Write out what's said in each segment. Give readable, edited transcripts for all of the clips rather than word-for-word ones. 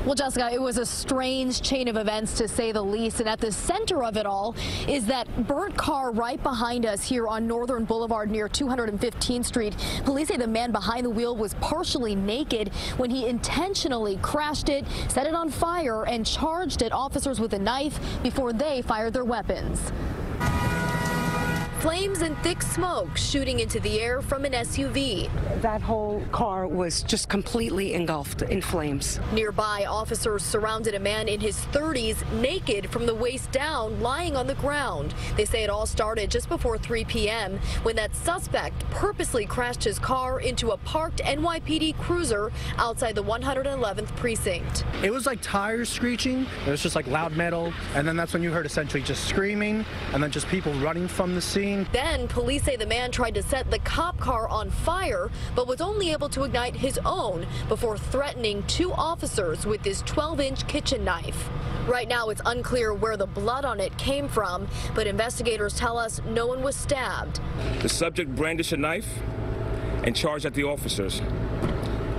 Well, Jessica, it was a strange chain of events, to say the least, and at the center of it all is that burnt car right behind us here on Northern Boulevard near 215th Street. Police say the man behind the wheel was partially naked when he intentionally crashed it, set it on fire, and charged at officers with a knife before they fired their weapons. Flames and thick smoke shooting into the air from an SUV. That whole car was just completely engulfed in flames. Nearby, officers surrounded a man in his 30s, naked from the waist down, lying on the ground. They say it all started just before 3 p.m. when that suspect purposely crashed his car into a parked NYPD cruiser outside the 111th precinct. It was like tires screeching. It was just like loud metal. And then that's when you heard essentially just screaming and then just people running from the scene. Then police say the man tried to set the cop car on fire, but was only able to ignite his own before threatening 2 officers with this 12-inch kitchen knife. Right now, it's unclear where the blood on it came from, but investigators tell us no one was stabbed. The subject brandished a knife and charged at the officers.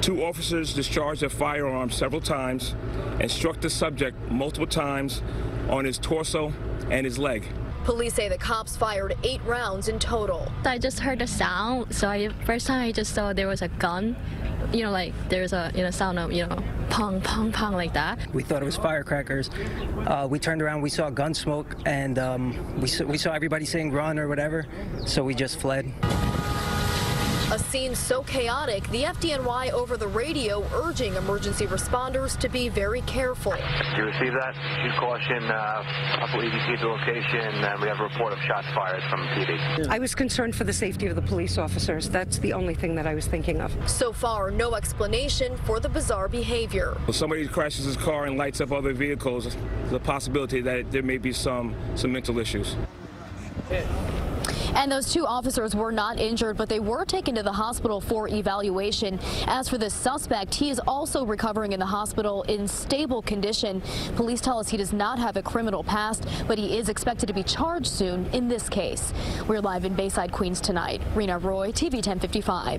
2 officers discharged their firearms several times and struck the subject multiple times on his torso and his leg. Police say the cops fired 8 rounds in total. I just heard the sound, so first time I just saw there was a gun. Like there's a sound of, pong, pong, pong like that. We thought it was firecrackers. We turned around, we saw gun smoke, and we saw everybody saying run or whatever, so we just fled. A scene so chaotic, the FDNY over the radio urging emergency responders to be very careful. You receive that? Use caution. Couple EDC at the location, and we have a report of shots fired from PD. I was concerned for the safety of the police officers. That's the only thing that I was thinking of. So far, no explanation for the bizarre behavior. If somebody crashes his car and lights up other vehicles, there's a possibility that there may be some mental issues. And those 2 officers were not injured, but they were taken to the hospital for evaluation. As for the suspect, he is also recovering in the hospital in stable condition. Police tell us he does not have a criminal past, but he is expected to be charged soon in this case. We're live in Bayside, Queens tonight. Reena Roy, TV 1055.